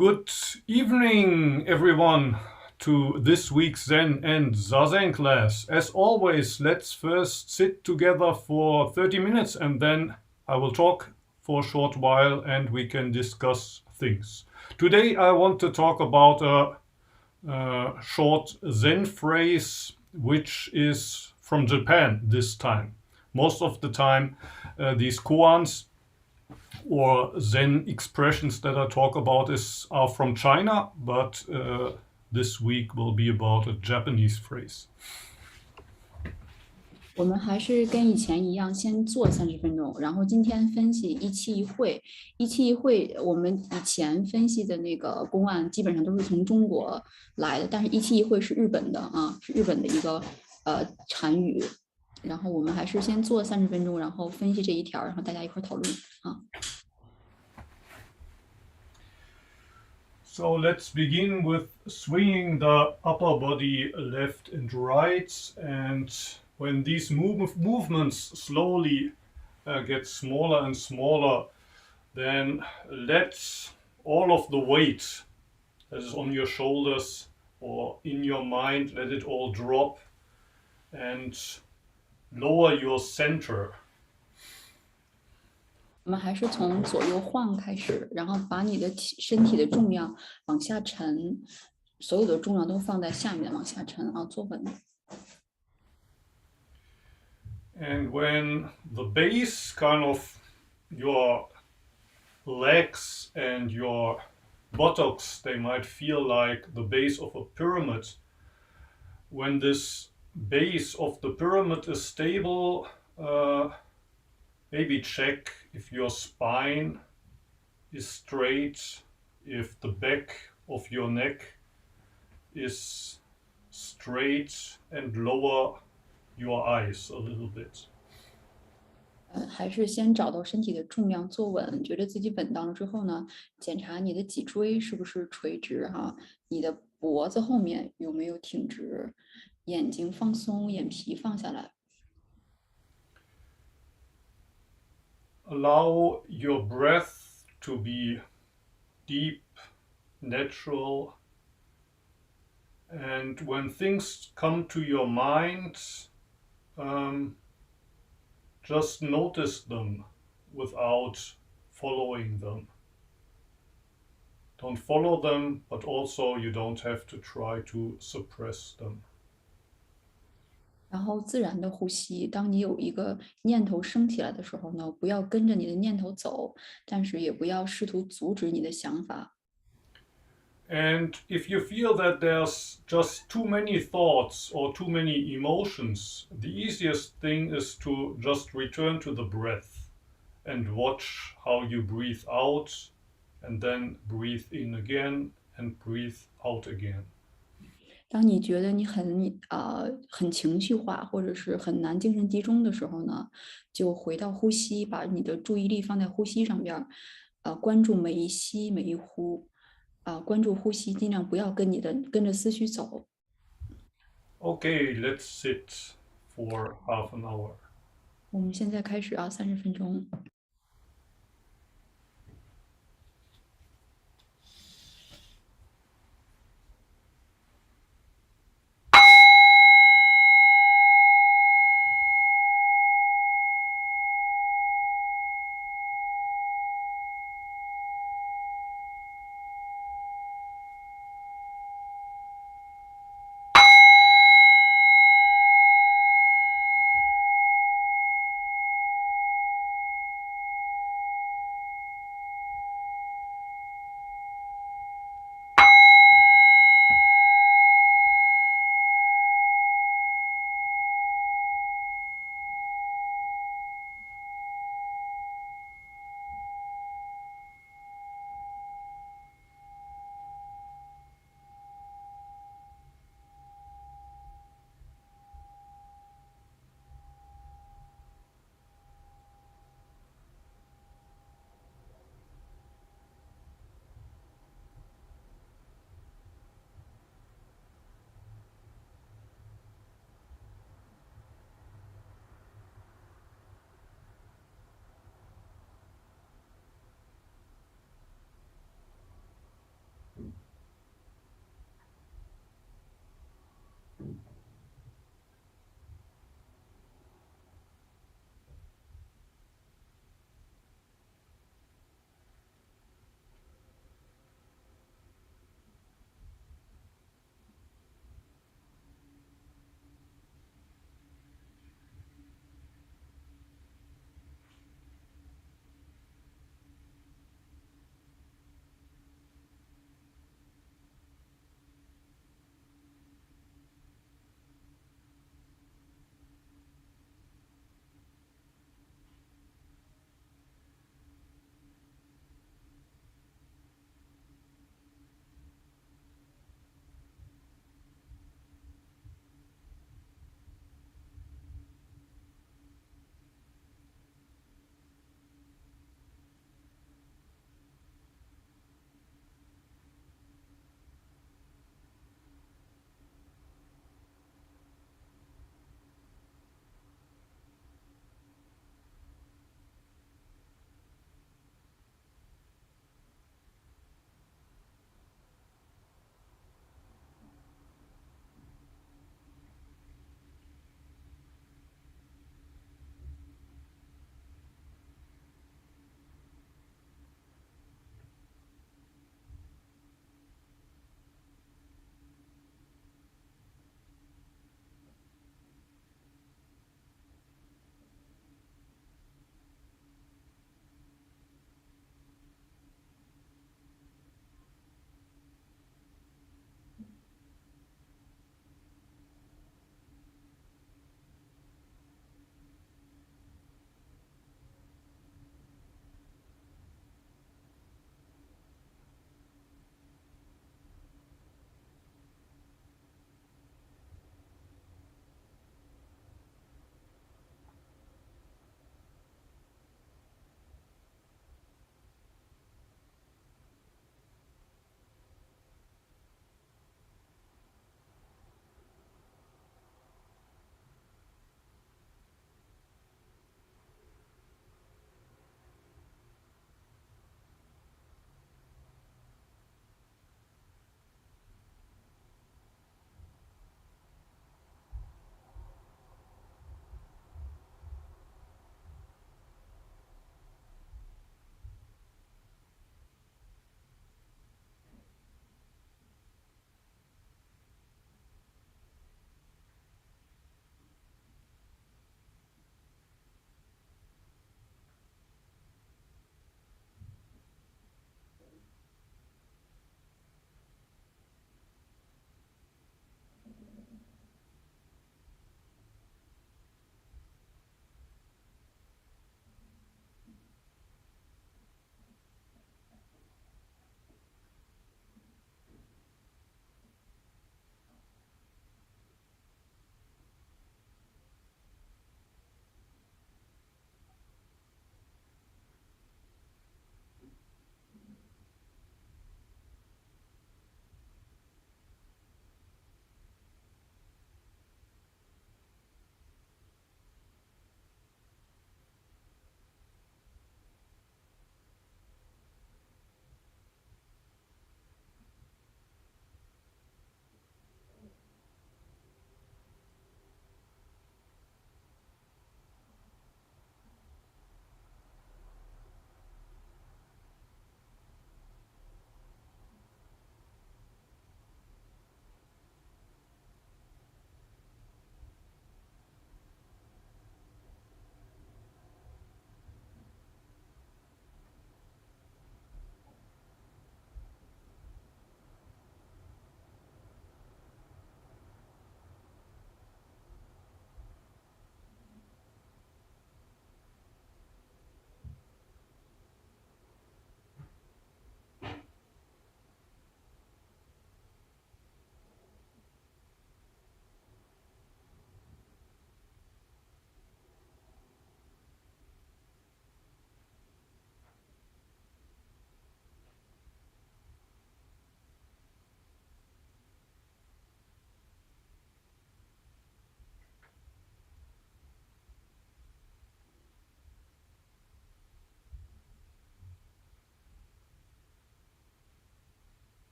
Good evening, everyone, to this week's Zen and Zazen class. As always, let's first sit together for 30 minutes and then I will talk for a short while and we can discuss things. Today I want to talk about a short Zen phrase which is from Japan this time. Most of the time these koans or Zen expressions that I talk about are from China, but this week will be about a Japanese phrase. 我们还是跟以前一样，先做30分钟，然后今天分析一期一会。一期一会，我们以前分析的那个公案基本上都是从中国来的，但是一期一会是日本的啊，是日本的一个禅语。然后我们还是先做30分钟，然后分析这一条，然后大家一块讨论啊。So let's begin with swinging the upper body left and right, and when these movements slowly get smaller and smaller, then let all of the weight that is on your shoulders or in your mind, let it all drop and lower your center. 我们还是从左右晃开始，然后把你的身体的重量往下沉，所有的重量都放在下面往下沉啊，坐稳。And when the base, kind of your legs and your buttocks, they might feel like the base of a pyramid. When this base of the pyramid is stable, maybe check if your spine is straight, if the back of your neck is straight, and lower your eyes a little bit. 还是先找到身体的重量，坐稳，觉得自己稳当了之后呢，检查你的脊椎是不是垂直哈，你的脖子后面有没有挺直，眼睛放松，眼皮放下来。Allow your breath to be deep, natural, and when things come to your mind, just notice them without following them. Don't follow them, but also you don't have to try to suppress them. 然后自然的呼吸，当你有一个念头升起来的时候呢，不要跟着你的念头走，但是也不要试图阻止你的想法。And if you feel that there's just too many thoughts or too many emotions, the easiest thing is to just return to the breath and watch how you breathe out and then breathe in again and breathe out again. 当你觉得你很情绪化，或者是很难精神集中的时候呢，就回到呼吸，把你的注意力放在呼吸上边关注每一吸每一呼，关注呼吸，尽量不要跟着思绪走。Okay, let's sit for half an hour. 我们现在开始30分钟。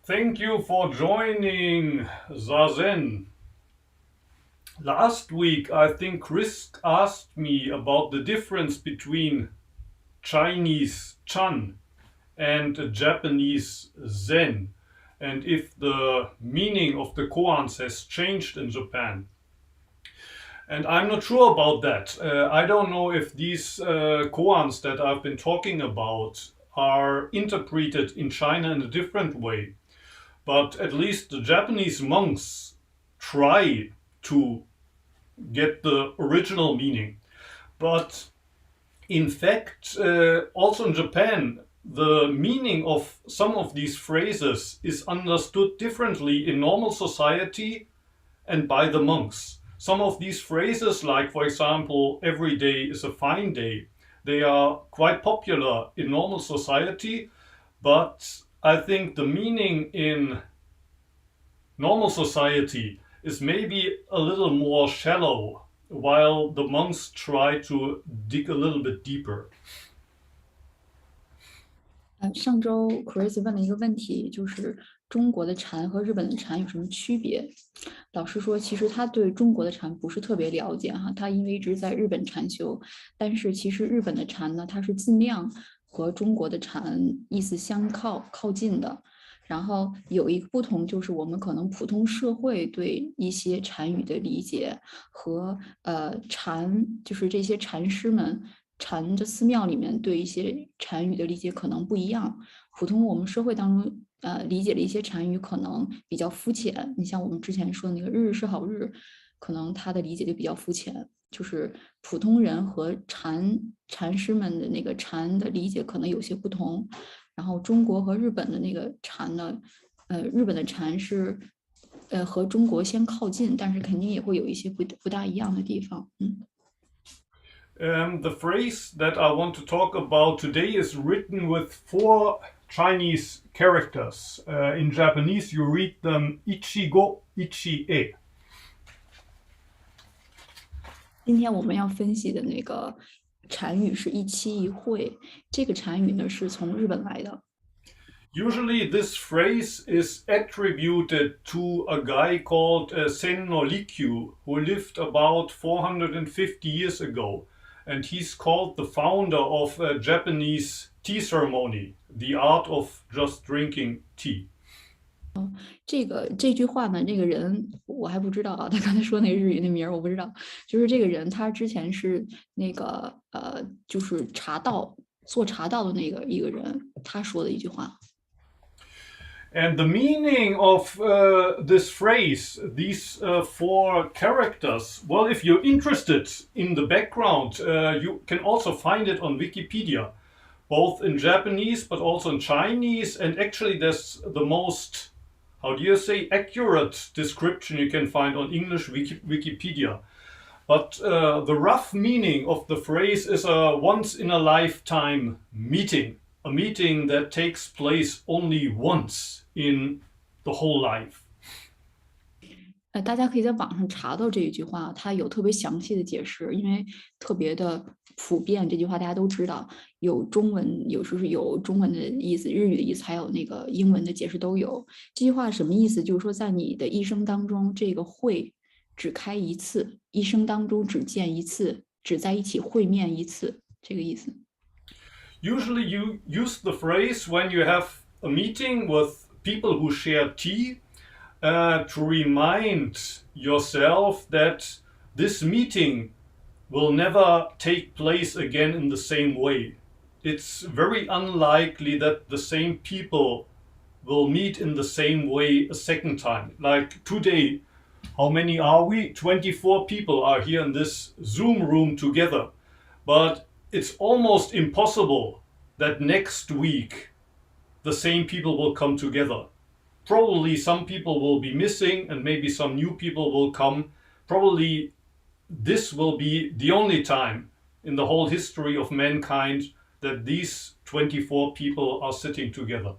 Thank you for joining Zazen. Last week, I think Chris asked me about the difference between Chinese Chan and Japanese Zen, and if the meaning of the koans has changed in Japan. And I'm not sure about that. I don't know if these koans that I've been talking about are interpreted in China in a different way. But at least the Japanese monks try to get the original meaning. But in fact, also in Japan, the meaning of some of these phrases is understood differently in normal society and by the monks. Some of these phrases, like for example, every day is a fine day, they are quite popular in normal society, but I think the meaning in normal society is maybe a little more shallow, while the monks try to dig a little bit deeper. 上周 Chris 问了一个问题，就是中国的禅和日本的禅有什么区别？老师说，其实他对中国的禅不是特别了解哈，他因为一直在日本禅修，但是其实日本的禅呢，它是尽量和中国的禅意思靠近的。然后有一个不同，就是我们可能普通社会对一些禅语的理解和禅，就是这些禅师们。禅的寺庙里面对一些禅语的理解可能不一样，普通我们社会当中理解的一些禅语可能比较肤浅。你像我们之前说的那个日日是好日，可能他的理解就比较肤浅，就是普通人和禅师们的那个禅的理解可能有些不同。然后中国和日本的那个禅呢，日本的禅是和中国先靠近，但是肯定也会有一些不大一样的地方。The phrase that I want to talk about today is written with 4 Chinese characters. In Japanese, you read them ichigo, ichie. 今天我们要分析的那个禅语是一期一会，这个禅语呢是从日本来的。Usually this phrase is attributed to a guy called Sen no Rikyu, who lived about 450 years ago. And he's called the founder of a Japanese tea ceremony, the art of just drinking tea. 这句话呢，这个人我还不知道啊，他刚才说那个日语那名儿我不知道，就是这个人他之前是那个就是做茶道的那个一个人，他说的一句话。And the meaning of this phrase, these 4 characters, well, if you're interested in the background, you can also find it on Wikipedia, both in Japanese but also in Chinese. And actually, there's the most, how do you say, accurate description you can find on English Wikipedia. But the rough meaning of the phrase is a once-in-a-lifetime meeting. A meeting that takes place only once in the whole life. 大家可以在网上查到这一句话，它有特别详细的解释，因为特别的普遍，这句话大家都知道，有中文，有时候是有中文的意思、日语的意思，还有那个英文的解释都有。这句话什么意思？就是说，在你的一生当中，这个会只开一次，一生当中只见一次，只在一起会面一次，这个意思。Usually you use the phrase when you have a meeting with people who share tea to remind yourself that this meeting will never take place again in the same way. It's very unlikely that the same people will meet in the same way a second time. Like today, how many are we? 24 people are here in this Zoom room together. But it's almost impossible that next week the same people will come together. Probably some people will be missing and maybe some new people will come. Probably this will be the only time in the whole history of mankind that these 24 people are sitting together.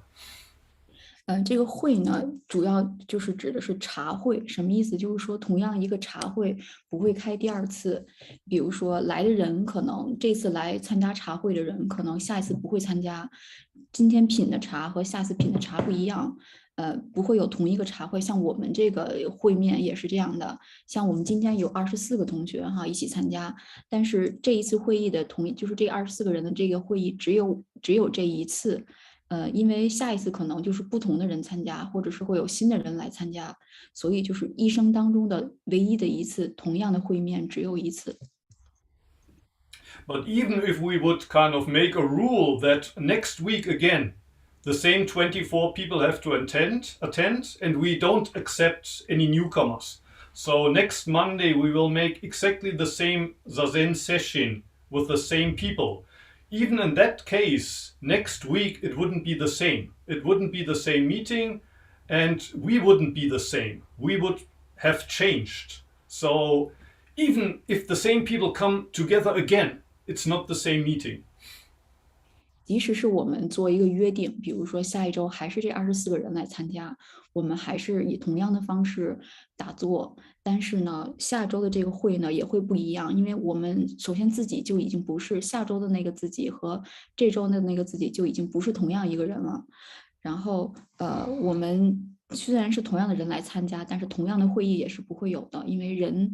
这个会呢，主要就是指的是茶会，什么意思？就是说，同样一个茶会不会开第二次。比如说，来的人可能这次来参加茶会的人，可能下一次不会参加。今天品的茶和下次品的茶不一样。不会有同一个茶会，像我们这个会面也是这样的。像我们今天有24个同学哈一起参加，但是这一次会议的就是这24个人的这个会议只有这一次，因为下一次可能就是不同的人参加，或者是会有新的人来参加，所以就是一生当中的唯一的一次同样的会面只有一次。But even if we would kind of make a rule that next week again, the same 24 people have to attend, and we don't accept any newcomers. So next Monday we will make exactly the same Zazen session with the same people. Even in that case, next week it wouldn't be the same. It wouldn't be the same meeting, and we wouldn't be the same. We would have changed. So even if the same people come together again, it's not the same meeting. 即使是我们做一个约定，比如说下一周还是这24个人来参加，我们还是以同样的方式打坐，但是呢，下周的这个会呢也会不一样，因为我们首先自己就已经不是下周的那个自己和这周的那个自己就已经不是同样一个人了。然后我们虽然是同样的人来参加，但是同样的会议也是不会有的，因为人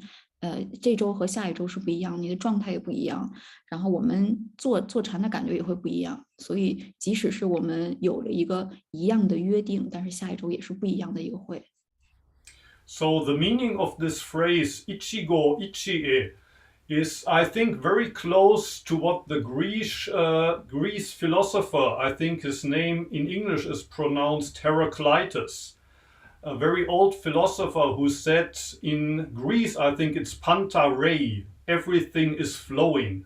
这周和下一周是不一样，你的状态也不一样，然后我们坐禅的感觉也会不一样，所以即使是我们有了一个一样的约定，但是下一周也是不一样的一个会。So the meaning of this phrase ichigo ichie is, I think, very close to what the Greece philosopher, I think his name in English is pronounced Heraclitus, a very old philosopher who said in Greece, I think it's Panta Rhei, everything is flowing.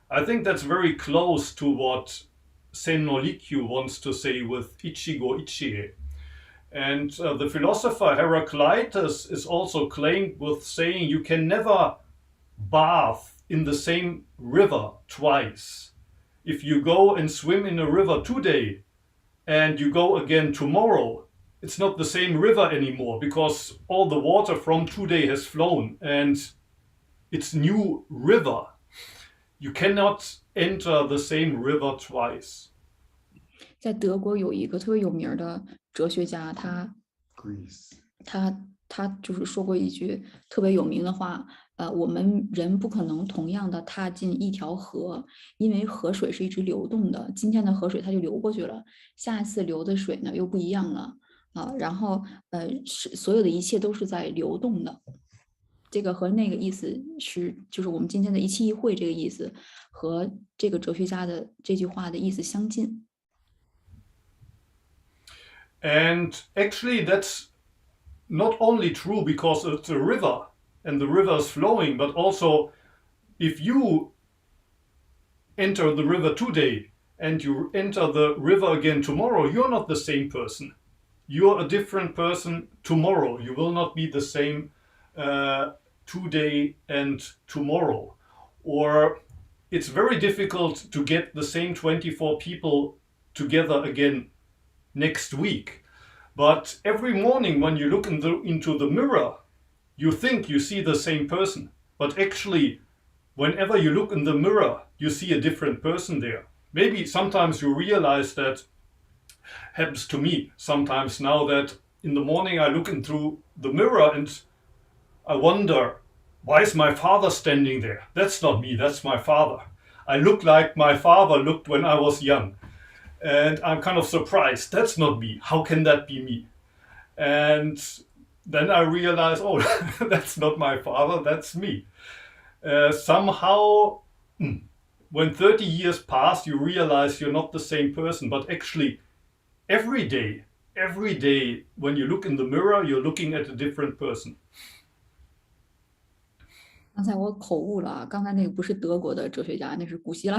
I think that's very close to what Sen no Rikyu wants to say with ichigo ichie. And the philosopher Heraclitus is also claimed with saying you can never bath in the same river twice. If you go and swim in a river today and you go again tomorrow, it's not the same river anymore because all the water from today has flown and it's new river. You cannot enter the same river twice. 在德国有一个特别有名的哲学家，他就是说过一句特别有名的话，我们人不可能同样的踏进一条河，因为河水是一直流动的，今天的河水它就流过去了，下一次流的水呢又不一样了啊，然后所有的一切都是在流动的。这个和那个意思就是我们今天的一期一会这个意思和这个哲学家的这句话的意思相近。And actually that's not only true because it's a river and the river is flowing, but also if you enter the river today and you enter the river again tomorrow, you're not the same person. You're a different person tomorrow. You will not be the same today and tomorrow. Or it's very difficult to get the same 24 people together again next week. But every morning when you look into the mirror, you think you see the same person. But actually, whenever you look in the mirror, you see a different person there. Maybe sometimes you realize that happens to me sometimes now that in the morning I look into the mirror and I wonder, why is my father standing there? That's not me, that's my father. I look like my father looked when I was young. And I'm kind of surprised. That's not me. How can that be me? And then I realize, oh, that's not my father, that's me. Somehow, when 30 years pass, you realize you're not the same person. But actually, every day, when you look in the mirror, you're looking at a different person. 刚才我口误了，刚才那个不是德国的哲学家，那是古希腊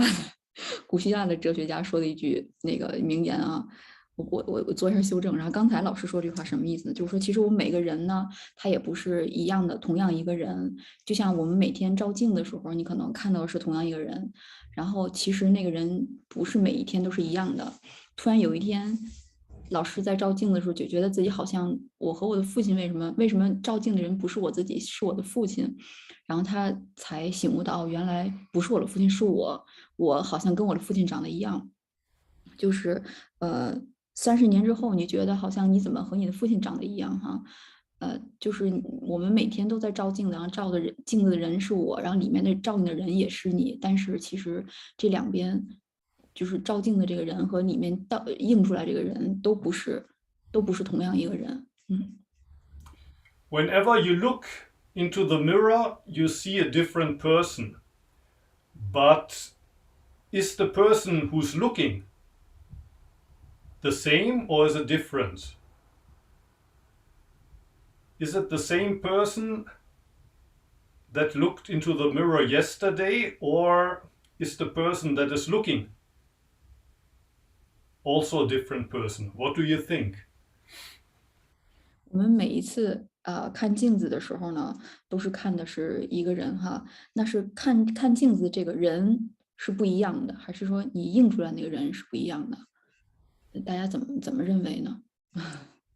的哲学家说的一句那个名言啊。我做一下修正，然后刚才老师说这句话什么意思呢？就是说，其实我们每个人呢，他也不是一样的，同样一个人。就像我们每天照镜的时候，你可能看到的是同样一个人，然后其实那个人不是每一天都是一样的。突然有一天，老师在照镜的时候就觉得自己好像我和我的父亲为什么照镜的人不是我自己，是我的父亲，然后他才醒悟到原来不是我的父亲，是我好像跟我的父亲长得一样，就是30年之后，你觉得好像你怎么和你的父亲长得一样哈？就是我们每天都在照镜子，然后照的人镜子的人是我，然后里面的照你的人也是你，但是其实这两边就是照镜的这个人和里面映出来这个人都不是同样一个人。Whenever you look into the mirror, you see a different person. But is the person who's looking the same or is it different? Is it the same person that looked into the mirror yesterday, or is the person that is looking also a different person? What do you think? 我们每一次看镜子的时候呢，都是看的是一个人哈，那是看镜子这个人是不一样的，还是说你映出来那个人是不一样的？大家怎么认为呢？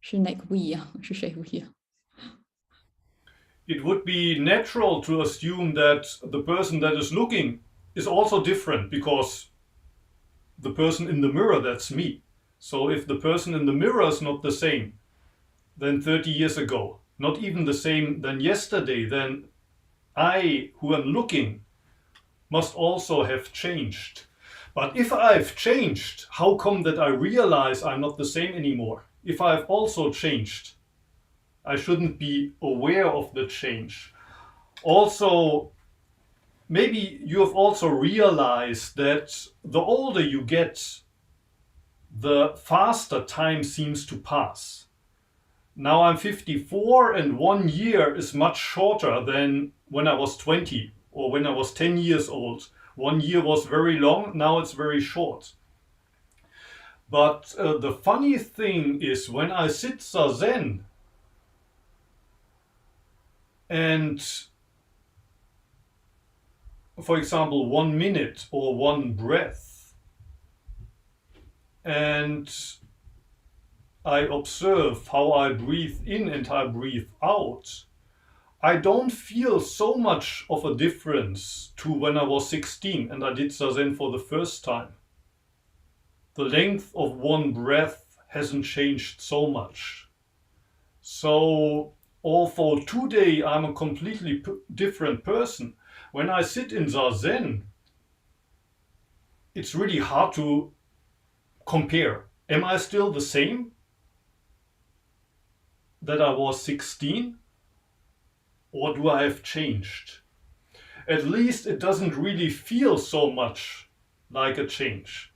是哪个不一样？是谁不一样？ It would be natural to assume that the person that is looking is also different because the person in the mirror, that's me. So if the person in the mirror is not the same than 30 years ago, not even the same than yesterday, then I, who am looking, must also have changed. But if I've changed, how come that I realize I'm not the same anymore? If I've also changed, I shouldn't be aware of the change. Also, maybe you have also realized that the older you get, the faster time seems to pass. Now I'm 54 and 1 year is much shorter than when I was 20 or when I was 10 years old. 1 year was very long, now it's very short. But the funny thing is when I sit Zazen and, for example, 1 minute or 1 breath, and I observe how I breathe in and I breathe out, I don't feel so much of a difference to when I was 16 and I did Zazen for the first time. The length of 1 breath hasn't changed so much. So, although today I'm a completely different person, when I sit in Zazen, it's really hard to compare. Am I still the same that I was 16? Or do I have changed? At least it doesn't really feel so much like a change.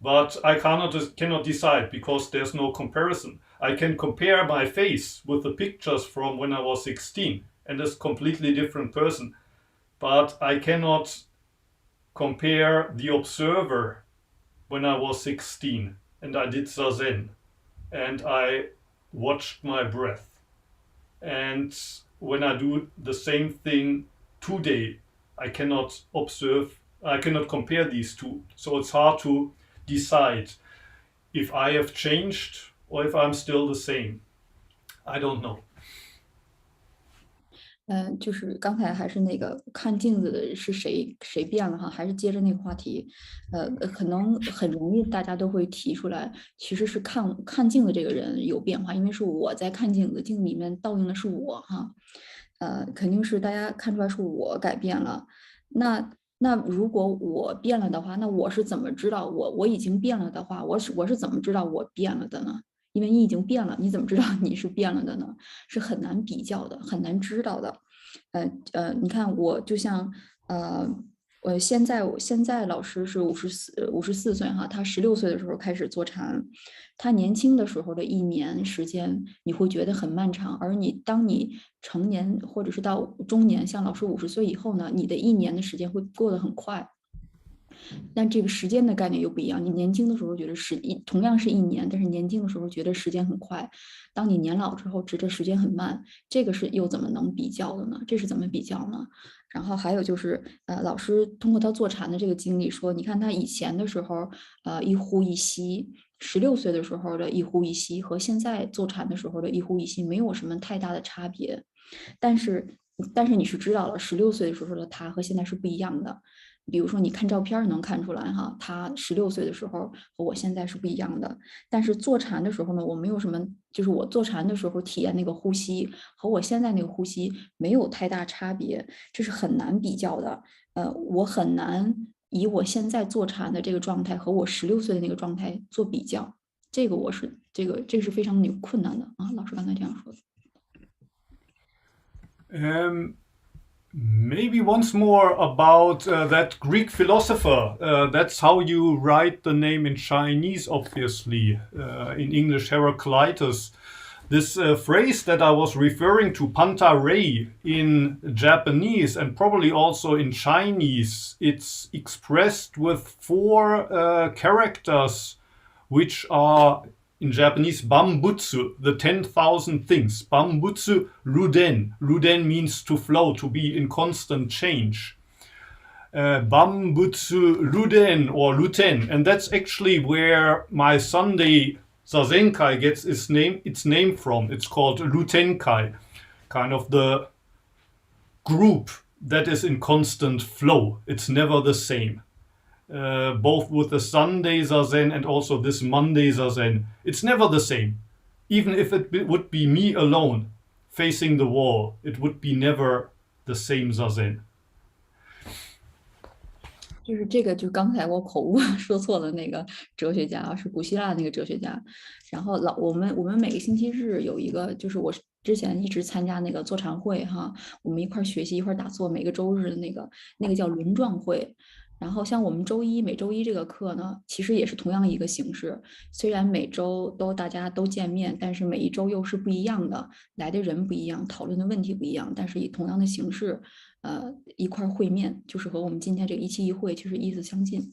But I cannot decide because there's no comparison. I can compare my face with the pictures from when I was 16 and it's a completely different person. But I cannot compare the observer when I was 16 and I did Zazen and I watched my breath. And when I do the same thing today, I cannot compare these two. So it's hard to decide if I have changed or if I'm still the same. I don't know. 就是刚才还是那个看镜子的是谁变了哈，还是接着那个话题，可能很容易大家都会提出来，其实是看镜子这个人有变化，因为是我在看镜子，镜子里面倒映的是我哈，肯定是大家看出来是我改变了。那如果我变了的话，那我是怎么知道我已经变了的话，我是怎么知道我变了的呢？因为你已经变了，你怎么知道你是变了的呢？是很难比较的，很难知道的。你看我就像我现在老师是54岁哈，他16岁的时候开始坐禅，他年轻的时候的1年时间你会觉得很漫长，而当你成年或者是到中年，像老师50岁以后呢，你的1年的时间会过得很快。但这个时间的概念又不一样。你年轻的时候觉得同样是1年，但是年轻的时候觉得时间很快。当你年老之后，觉得时间很慢。这个是又怎么能比较的呢？这是怎么比较呢？然后还有就是，老师通过他坐禅的这个经历说，你看他以前的时候，一呼一吸，16岁的时候的一呼一吸和现在坐禅的时候的一呼一吸没有什么太大的差别。但是你是知道了，16岁的时候的他和现在是不一样的。比如说你看照片能看出来哈，他16岁的时候和我现在是不一样的。但是坐禅的时候呢，我没有什么，就是我坐禅的时候体验那个呼吸和我现在那个呼吸没有太大差别，这是很难比较的。我很难以我现在坐禅的这个状态和我16岁的那个状态做比较，这个是非常有困难的啊。老师刚才这样说的。Maybe once more about that Greek philosopher. That's how you write the name in Chinese, obviously. In English, Heraclitus. This phrase that I was referring to, Panta Rhei, in Japanese and probably also in Chinese, it's expressed with 4 characters, which are in Japanese Bambutsu, the 10,000 things. Bambutsu Ruden. Ruden means to flow, to be in constant change. Bambutsu Ruden or Ruten. And that's actually where my Sunday Zazenkai gets its name from. It's called Rutenkai, kind of the group that is in constant flow. It's never the same. Both with the Sunday Zazen and also this Monday Zazen. It's never the same. Even if it would be me alone facing the wall, it would be never the same Zazen. 就是这个，就刚才我口误说错了，那个哲学家是古希腊那个哲学家。然后我们每个星期日有一个，就是我之前一直参加那个坐禅会哈，我们一块学习一块打坐，每个周日的那个叫轮转会。然后像我们每周一这个课呢，其实也是同样一个形式，虽然每周大家都见面，但是每一周又是不一样的，来的人不一样，讨论的问题不一样，但是以同样的形式，一块会面，就是和我们今天这个一期一会其实意思相近。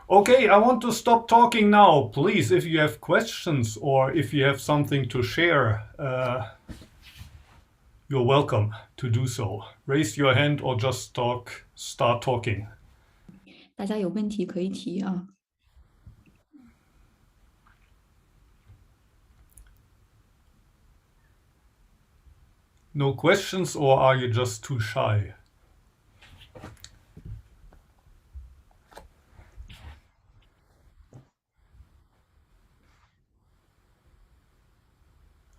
Okay, I want to stop talking now. Please, if you have questions or if you have something to share, you're welcome to do so. Raise your hand or just start talking. 大家有问题可以提啊。No questions, or are you just too shy?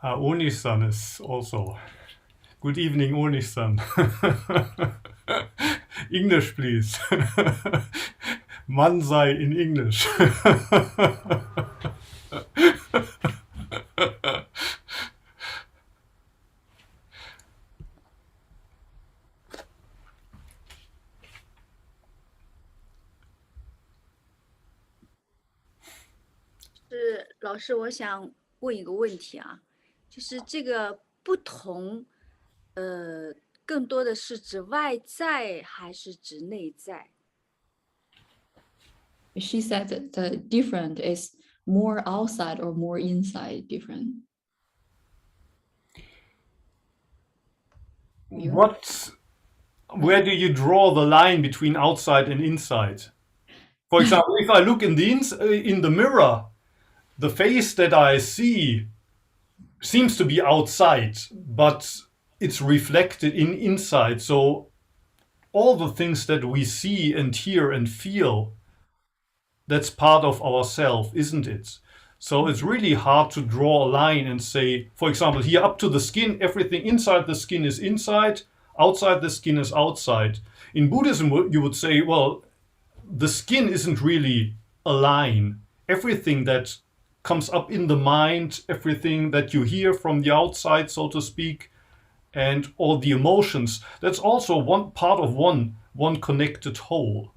Onisan is also. Good evening, Onisan. English, please. Mansai in English. 是老师，我想问一个问题啊，就是这个不同，更多的是指外在还是指内在？ She said that the different is more outside or more inside different. Where do you draw the line between outside and inside? For example, if I look in the mirror, the face that I see seems to be outside, but it's reflected inside. So all the things that we see and hear and feel, that's part of ourself, isn't it? So it's really hard to draw a line and say, for example, here up to the skin, everything inside the skin is inside, outside the skin is outside. In Buddhism, you would say, well, the skin isn't really a line. Everything that comes up in the mind, everything that you hear from the outside, so to speak, and all the emotions, that's also one part of one connected whole.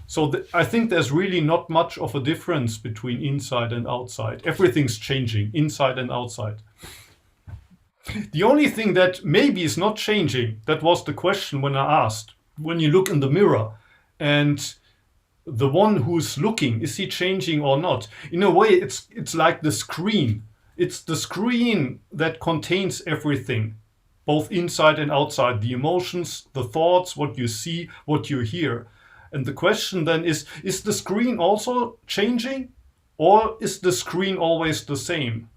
So I think there's really not much of a difference between inside and outside. Everything's changing, inside and outside. The only thing that maybe is not changing, that was the question when I asked, when you look in the mirror and the one who's looking, is he changing or not? In a way, it's like the screen. It's the screen that contains everything, both inside and outside, the emotions, the thoughts, what you see, what you hear. And the question then is the screen also changing, or is the screen always the same?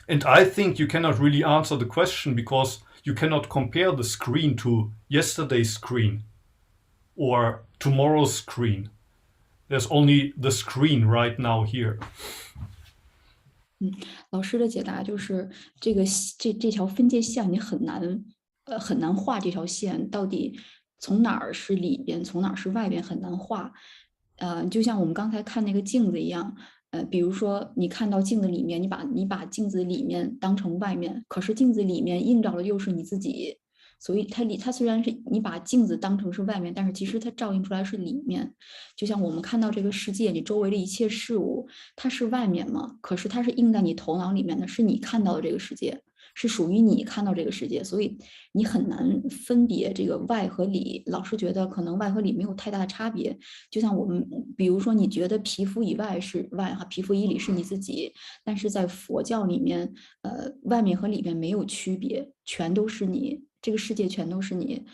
And I think you cannot really answer the question because you cannot compare the screen to yesterday's screen. or tomorrow's screen. There's only the screen right now here. 老师的解答就是这条分界线你很难画这条线，到底从哪儿是里边，从哪儿是外边很难画。就像我们刚才看那个镜子一样，比如说你看到镜子里面，你把镜子里面当成外面，可是镜子里面映照的又是你自己。所以它虽然是你把镜子当成是外面，但是其实它照映出来是里面。就像我们看到这个世界，你周围的一切事物，它是外面嘛，可是它是映在你头脑里面的，是你看到的这个世界，是属于你看到这个世界，所以你很难分别这个外和里。老师觉得可能外和里没有太大的差别，就像我们比如说你觉得皮肤以外是外哈，皮肤以里是你自己，但是在佛教里面，外面和里面没有区别，全都是你。这个世界全都是你，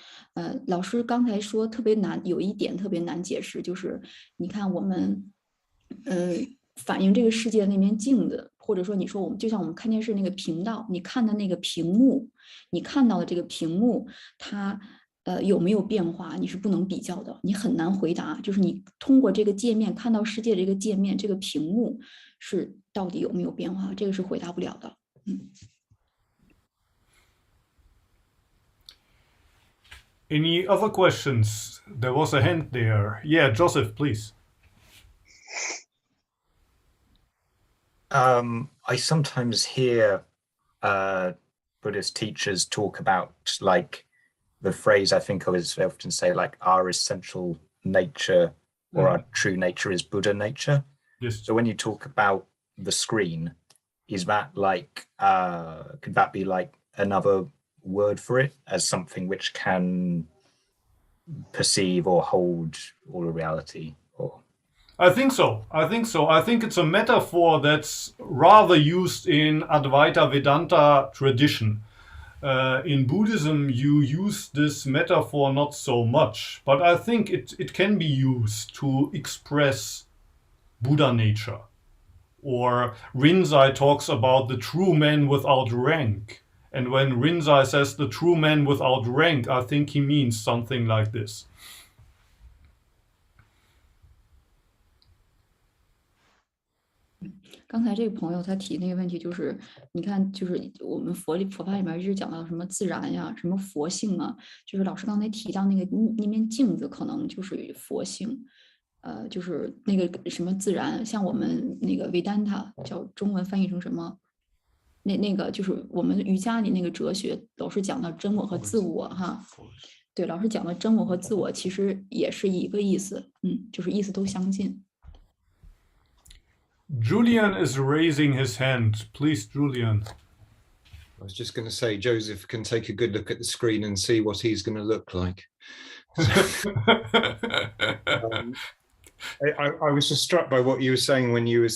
老师刚才说特别难，有一点特别难解释，就是你看我们，反映这个世界的那面镜子，或者说你说我们就像我们看电视那个频道，你看的那个屏幕，你看到的这个屏幕，它有没有变化，你是不能比较的，你很难回答，就是你通过这个界面看到世界这个界面，这个屏幕是到底有没有变化，这个是回答不了的。Any other questions? There was a hand there. Yeah, Joseph, please. I sometimes hear Buddhist teachers talk about like the phrase I think of is they often say like our essential nature or our true nature is Buddha nature. Yes. So when you talk about the screen, is that like could that be like another word for it as something which can perceive or hold all of reality? Or I think so. I think it's a metaphor that's rather used in Advaita Vedanta tradition. In Buddhism, you use this metaphor not so much, but I think it can be used to express Buddha nature. Or Rinzai talks about the true man without rank. And when Rinzai says the true man without rank, I think he means something like this. 刚才这个朋友他提那个问题，就是你看，就是我们佛法里面一直讲到什么自然呀，什么佛性啊，就是老师刚才提到那面镜子，可能就是佛性，就是那个什么自然，像我们那个维丹塔叫中文翻译成什么？那个就是我们瑜伽里那个哲学，老师讲到真我和自我哈，对，老师讲的真我和自我其实也是一个意思，就是意思都相近。Julian is raising his hand. Please, Julian. I was just going to say, Joseph can take a good look at the screen and see what he's going to look like. I was just struck by what you were saying when you were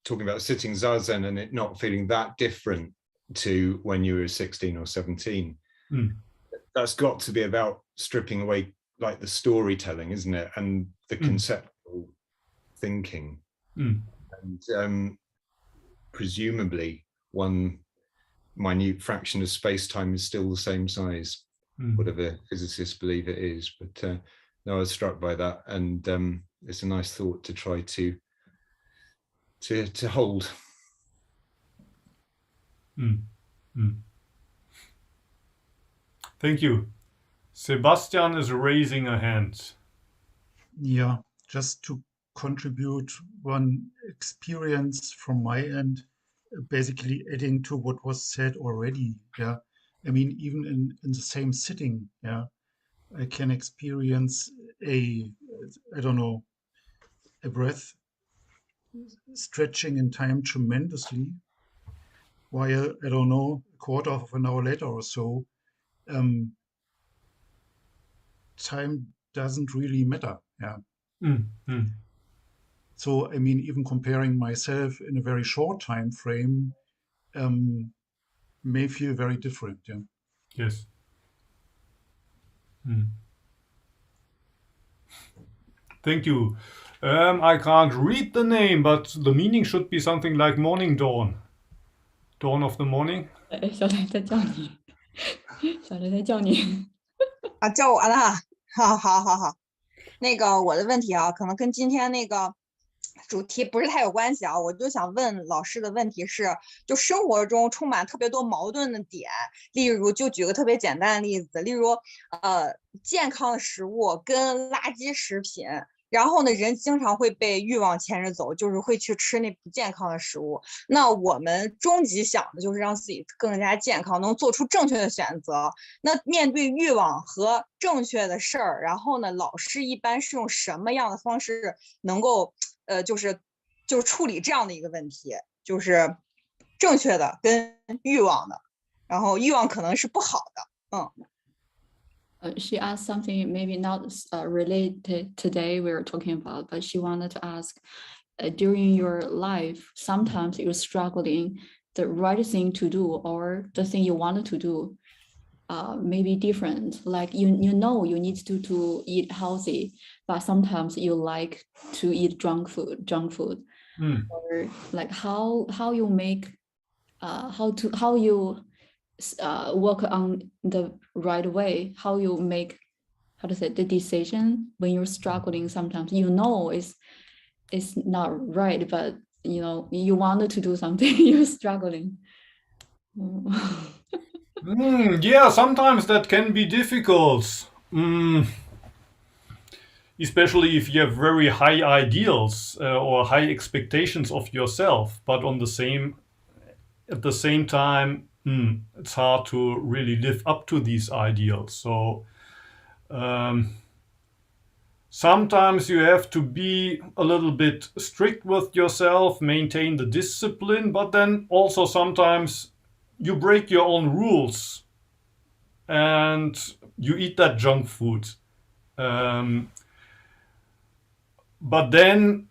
talking about sitting Zazen and it not feeling that different to when you were 16 or 17. That's got to be about stripping away like the storytelling, isn't it? And the conceptual thinking. And presumably one minute fraction of space-time is still the same size, whatever physicists believe it is. But no, I was struck by that, and it's a nice thought to try to hold. Thank you. Sebastian is raising a hand. Yeah, just to contribute one experience from my end, basically adding to what was said already. Yeah, I mean, even in the same sitting, yeah, I can experience a breath stretching in time tremendously, while a quarter of an hour later or so, time doesn't really matter. Yeah. So, I mean, even comparing myself in a very short time frame may feel very different. Yeah. Yes. Thank you. I can't read the name, but the meaning should be something like morning dawn. Dawn of the morning. 小雷在叫你，小雷在叫你。叫我了。好，那个我的问题啊，可能跟今天那个主题不是太有关系啊，我就想问老师的问题是，就生活中充满特别多矛盾的点，例如就举个特别简单的例子，例如健康的食物跟垃圾食品。然后呢，人经常会被欲望牵着走，就是会去吃那不健康的食物。那我们终极想的就是让自己更加健康，能做出正确的选择。那面对欲望和正确的事儿，然后呢，老师一般是用什么样的方式能够就是处理这样的一个问题，就是正确的跟欲望的，然后欲望可能是不好的，She asked something maybe not related today we were talking about, but she wanted to ask, during your life, sometimes you're struggling the right thing to do or the thing you wanted to do maybe different. Like you know you need to eat healthy, but sometimes you like to eat junk food. Or like how you make how you work on the right way, how you make the decision when you're struggling. Sometimes you know it's not right, but you know you wanted to do something, you're struggling. Yeah, sometimes that can be difficult. Especially if you have very high ideals or high expectations of yourself, but at the same time, it's hard to really live up to these ideals. So sometimes you have to be a little bit strict with yourself, maintain the discipline, but then also sometimes you break your own rules and you eat that junk food. But then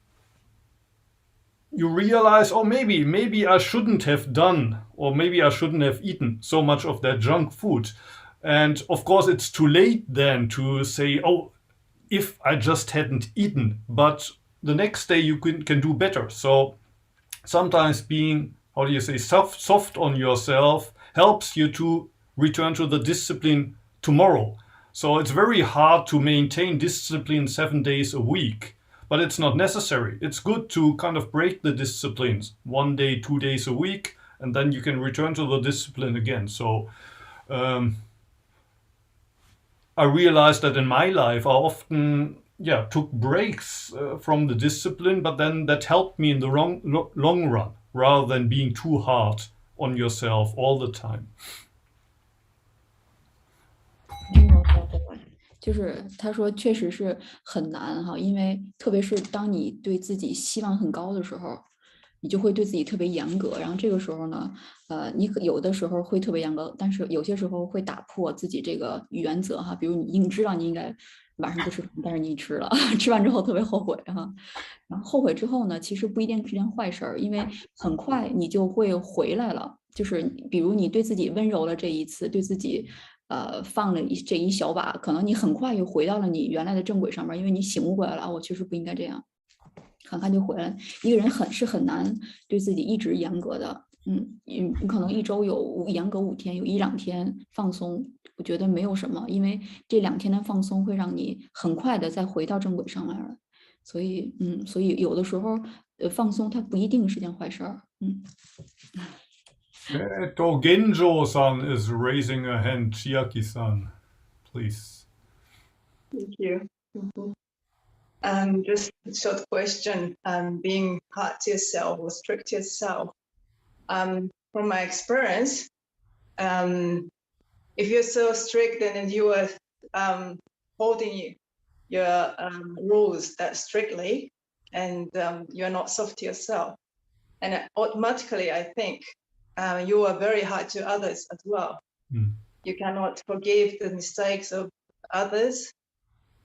you realize, oh, maybe I shouldn't have done, or maybe I shouldn't have eaten so much of that junk food. And of course, it's too late then to say, oh, if I just hadn't eaten. But the next day you can do better. So sometimes being, how do you say, soft on yourself helps you to return to the discipline tomorrow. So it's very hard to maintain discipline 7 days a week. But it's not necessary. It's good to kind of break the disciplines 1 day, 2 days a week, and then you can return to the discipline again. So I realized that in my life, I often took breaks from the discipline, but then that helped me in the long run, rather than being too hard on yourself all the time. 就是他说确实是很难哈，因为特别是当你对自己期望很高的时候，你就会对自己特别严格。然后这个时候呢，你有的时候会特别严格，但是有些时候会打破自己这个原则哈。比如你知道你应该晚上不吃饭，但是你吃了，吃完之后特别后悔哈。然后后悔之后呢，其实不一定是件坏事儿，因为很快你就会回来了。就是比如你对自己温柔了这一次，对自己。放了这一小把，可能你很快又回到了你原来的正轨上面，因为你醒悟过来了，我确实不应该这样，很快就回来。一个人很难对自己一直严格的，你可能一周有严格5天，有1-2天放松，我觉得没有什么，因为这2天的放松会让你很快的再回到正轨上来了。所以有的时候放松它不一定是件坏事儿。Genjo-san is raising a hand. Chiaki-san, please. Thank you. Just a short question. Being hard to yourself or strict to yourself. From my experience, if you're so strict, then you are holding your rules that strictly, and you're not soft to yourself. And automatically, I think, you are very hard to others as well. You cannot forgive the mistakes of others.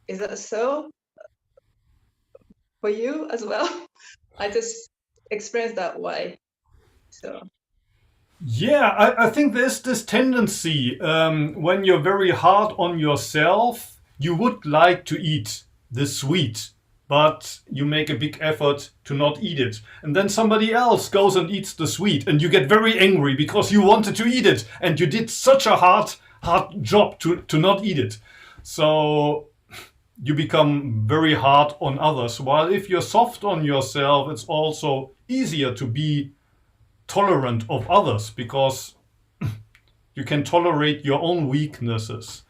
Is that so for you as well? I just experienced that way. So. Yeah, I think there's this tendency when you're very hard on yourself, you would like to eat the sweet, but you make a big effort to not eat it. And then somebody else goes and eats the sweet and you get very angry because you wanted to eat it and you did such a hard job to not eat it. So you become very hard on others. While if you're soft on yourself, it's also easier to be tolerant of others because you can tolerate your own weaknesses.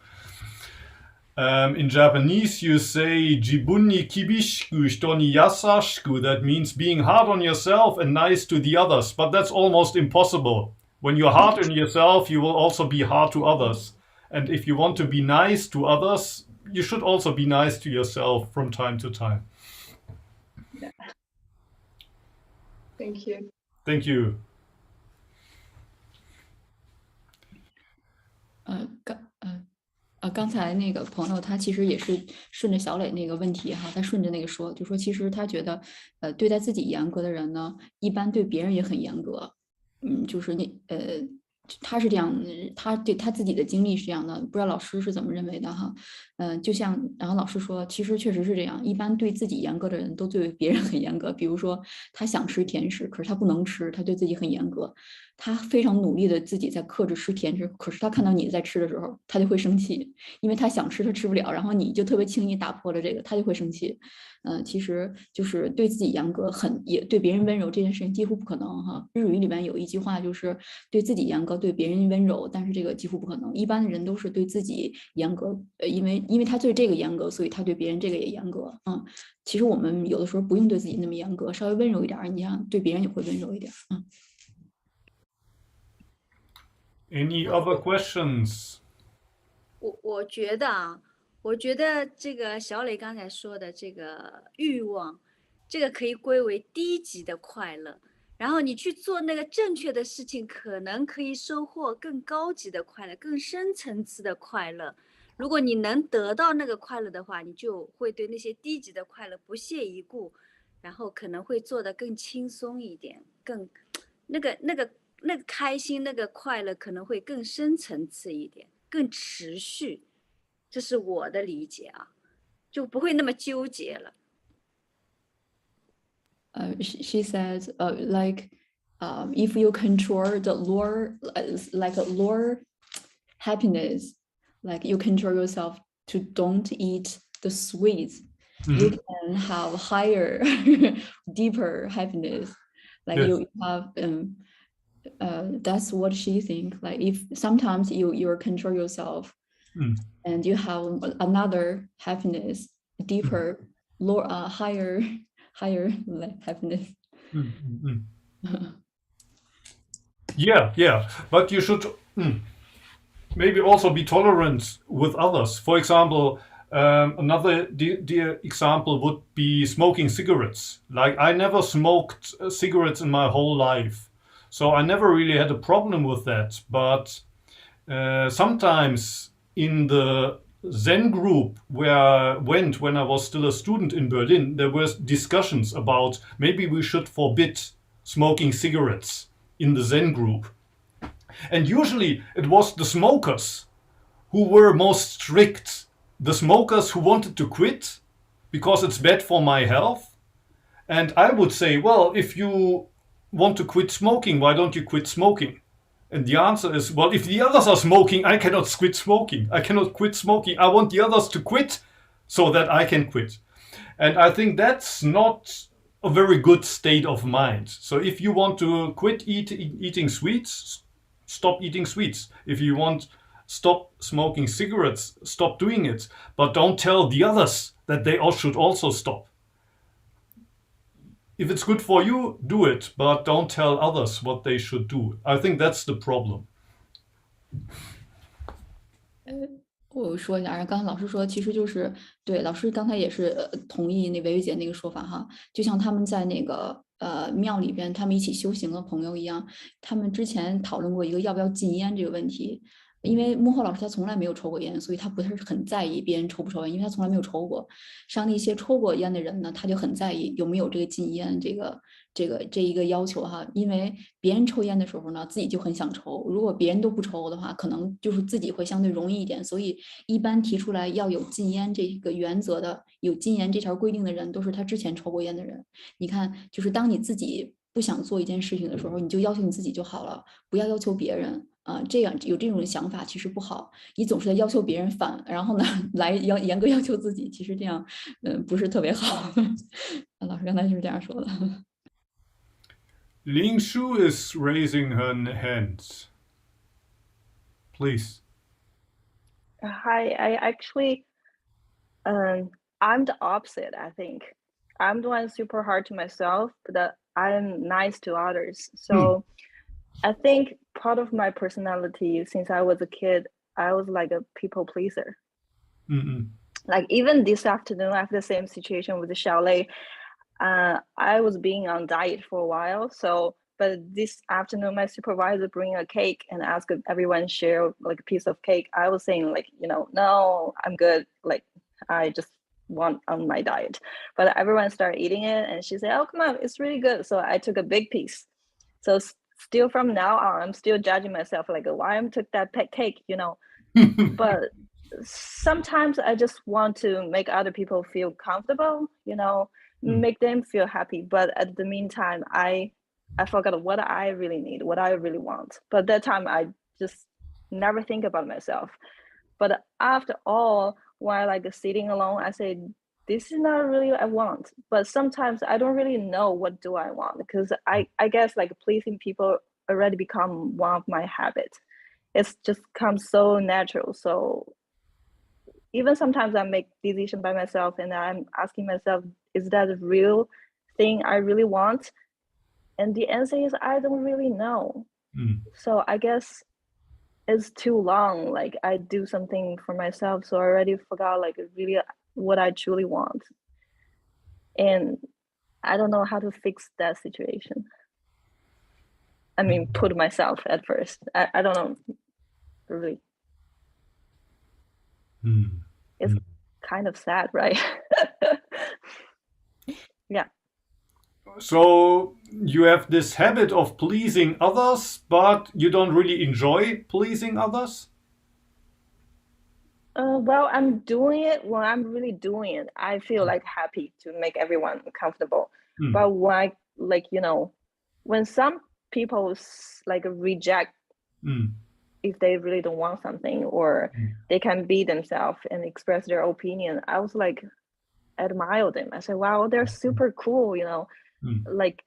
In Japanese, you say "jibun ni kibishiku, hito ni yasashiku." That means being hard on yourself and nice to the others. But that's almost impossible. When you're hard on yourself, you will also be hard to others. And if you want to be nice to others, you should also be nice to yourself from time to time. Yeah. Thank you. Thank you. 刚才那个朋友他其实也是顺着小磊那个问题哈，他顺着那个说，就说其实他觉得，对待自己严格的人呢，一般对别人也很严格。就是他是这样，他对他自己的经历是这样的，不知道老师是怎么认为的哈。就像然后老师说，其实确实是这样，一般对自己严格的人都对别人很严格。比如说他想吃甜食，可是他不能吃，他对自己很严格。他非常努力的自己在克制吃甜食，可是他看到你在吃的时候，他就会生气，因为他想吃他吃不了，然后你就特别轻易打破了这个，他就会生气。其实就是对自己严格，也对别人温柔这件事情几乎不可能哈。日语里面有一句话就是对自己严格，对别人温柔，但是这个几乎不可能。一般的人都是对自己严格，因为他对这个严格，所以他对别人这个也严格。其实我们有的时候不用对自己那么严格，稍微温柔一点，你像对别人也会温柔一点。Any other questions? 我觉得这个小磊刚才说的这个欲望，这个可以归为低级的快乐。然后你去做那个正确的事情，可能可以收获更高级的快乐，更深层次的快乐。如果你能得到那个快乐的话，你就会对那些低级的快乐不屑一顾，然后可能会做得更轻松一点，更那个开心，那个快乐可能会更深层次一点，更持续。这是我的理解啊，就不会那么纠结了。She says, if you control the lower, like a lower happiness, like you control yourself to don't eat the sweets, you can have higher, deeper happiness. Like yes. You have, that's what she thinks. Like if sometimes you control yourself, and you have another happiness, deeper, lower, higher like happiness. Yeah, but you should maybe also be tolerant with others. For example, another dear example would be smoking cigarettes. Like I never smoked cigarettes in my whole life, so I never really had a problem with that. But sometimes in the Zen group where I went when I was still a student in Berlin, there were discussions about maybe we should forbid smoking cigarettes in the Zen group. And usually it was the smokers who were most strict, the smokers who wanted to quit because it's bad for my health. And I would say, well, if you want to quit smoking, why don't you quit smoking? And the answer is, well, if the others are smoking, I cannot quit smoking. I cannot quit smoking. I want the others to quit so that I can quit. And I think that's not a very good state of mind. So if you want to quit eating sweets, stop eating sweets. If you want stop smoking cigarettes, stop doing it. But don't tell the others that they all should also stop. If it's good for you, do it, but don't tell others what they should do. I think that's the problem. 我说一下，刚才老师说，其实就是对老师刚才也是同意那维维姐那个说法哈，就像他们在那个庙里边，他们一起修行的朋友一样，他们之前讨论过一个要不要禁烟这个问题。因为幕后老师他从来没有抽过烟，所以他不是很在意别人抽不抽烟，因为他从来没有抽过。像那些抽过烟的人呢，他就很在意有没有这个禁烟这一个要求哈。因为别人抽烟的时候呢，自己就很想抽，如果别人都不抽的话，可能就是自己会相对容易一点。所以一般提出来要有禁烟这个原则的，有禁烟这条规定的人，都是他之前抽过烟的人。你看，就是当你自己不想做一件事情的时候，你就要求你自己就好了，不要要求别人。这样有这种想法其实不好，你总是在要求别人反，然后呢来严格要求自己，其实这样不是特别好。老师刚才就是这样说的。Ling Shu is raising her hand. Please. Hi, I actually, I'm the opposite, I think. I'm the one super hard to myself, but I'm nice to others. So I think part of my personality since I was a kid, I was like a people pleaser. Like even this afternoon, I have the same situation with the Xiaolei. I was being on diet for a while, but this afternoon my supervisor bring a cake and ask everyone share like a piece of cake. I was saying like, no, I'm good. Like I just want on my diet, but everyone started eating it and she said, oh, come on, it's really good. So I took a big piece. So still from now on, I'm still judging myself like why I took that cake, but sometimes I just want to make other people feel comfortable, make them feel happy. But at the meantime, I forgot what I really need, what I really want. But that time I just never think about myself. But after all, while like sitting alone, I say, this is not really what I want. But sometimes I don't really know what do I want, because I guess like pleasing people already become one of my habits. It's just comes so natural. So even sometimes I make decision by myself and I'm asking myself, is that a real thing I really want? And the answer is I don't really know. So I guess it's too long. Like I do something for myself, so I already forgot like really what I truly want. And I don't know how to fix that situation. I mean, put myself at first. I don't know really. It's kind of sad, right? Yeah. So you have this habit of pleasing others, but you don't really enjoy pleasing others? Well, I'm doing it when I'm really doing it. I feel like happy to make everyone comfortable. But when when some people like reject if they really don't want something, or they can be themselves and express their opinion, I was like admire them. I said, wow, they're super cool, like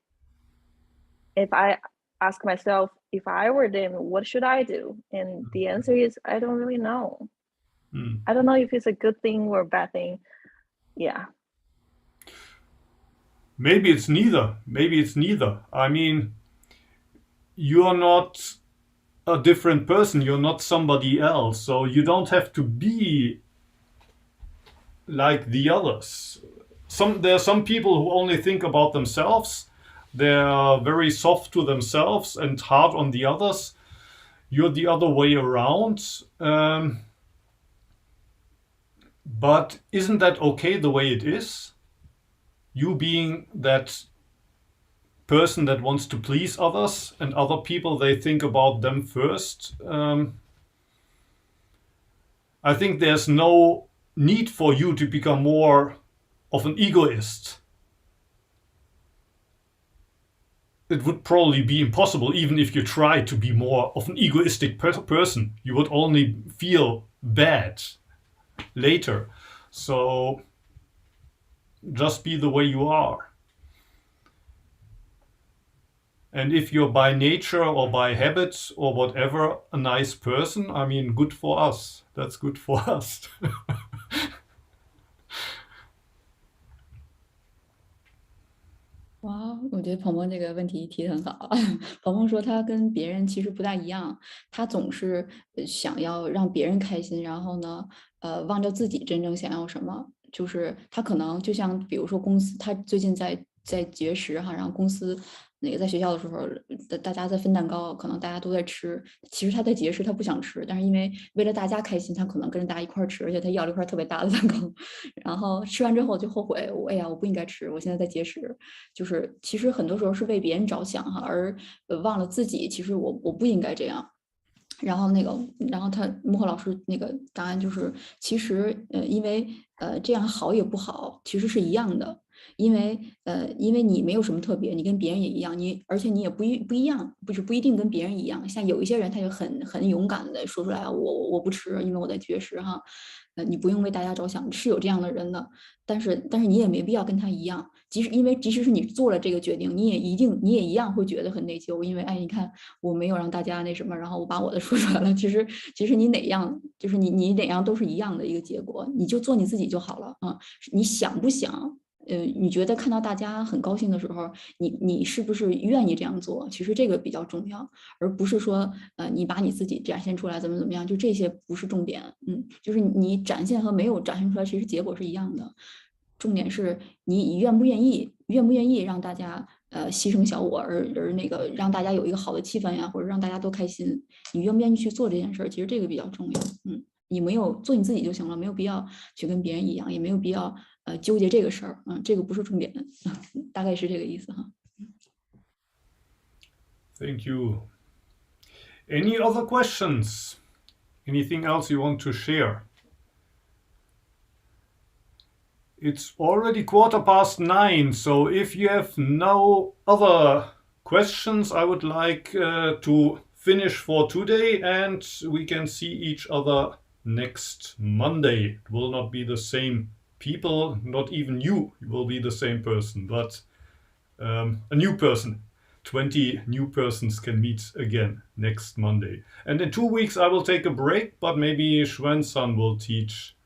if I ask myself, if I were them, what should I do? And the answer is I don't really know. I don't know if it's a good thing or a bad thing. Yeah. Maybe it's neither. I mean, you're not a different person. You're not somebody else. So you don't have to be like the others. There are some people who only think about themselves. They're very soft to themselves and hard on the others. You're the other way around. But isn't that okay the way it is? You being that person that wants to please others, and other people, they think about them first. I think there's no need for you to become more of an egoist. It would probably be impossible, even if you tried to be more of an egoistic person. You would only feel bad later. So just be the way you are. And if you're by nature or by habit or whatever a nice person, I mean, good for us. That's good for us. 哇，我觉得鹏鹏这个问题提得很好。鹏鹏说他跟别人其实不大一样，他总是想要让别人开心，然后呢，忘掉自己真正想要什么。就是他可能就像比如说公司，他最近在节食哈，然后公司那个在学校的时候，大家在分蛋糕，可能大家都在吃，其实他在节食，他不想吃，但是因为为了大家开心，他可能跟着大家一块吃，而且他要了一块特别大的蛋糕，然后吃完之后就后悔，哎呀，我不应该吃，我现在在节食，就是其实很多时候是为别人着想哈，而忘了自己，其实我不应该这样。然后他幕后老师那个答案就是，其实因为这样好也不好，其实是一样的。因为你没有什么特别，你跟别人也一样，而且你也不一样，不一定跟别人一样。像有一些人他就很勇敢的说出来，我不吃，因为我在绝食哈。你不用为大家着想，是有这样的人的，但是你也没必要跟他一样。即使是你做了这个决定，你也一样会觉得很内疚，因为你看我没有让大家那什么，然后我把我的说出来了。其实你哪样，就是你哪样都是一样的一个结果，你就做你自己就好了啊。你想不想？你觉得看到大家很高兴的时候，你是不是愿意这样做？其实这个比较重要，而不是说你把你自己展现出来怎么样，就这些不是重点。就是你展现和没有展现出来，其实结果是一样的。重点是你愿不愿意让大家牺牲小我，而那个让大家有一个好的气氛呀，或者让大家都开心。你愿不愿意去做这件事儿？其实这个比较重要。你没有做你自己就行了，没有必要去跟别人一样，也没有必要纠结这个事儿。这个不是重点，大概是这个意思哈。Thank you. Any other questions? Anything else you want to share? It's already 9:15, so if you have no other questions, I would like to finish for today, and we can see each other next Monday. It will not be the same people, not even you will be the same person, but a new person. 20 new persons can meet again next Monday. And in 2 weeks I will take a break, but maybe Xuan-san will teach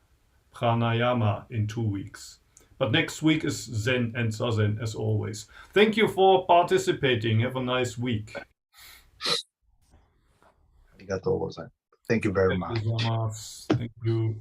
pranayama in 2 weeks. But next week is Zen and Zazen as always. Thank you for participating. Have a nice week. Arigatou gozaimasu. Thank you very much. Thank you.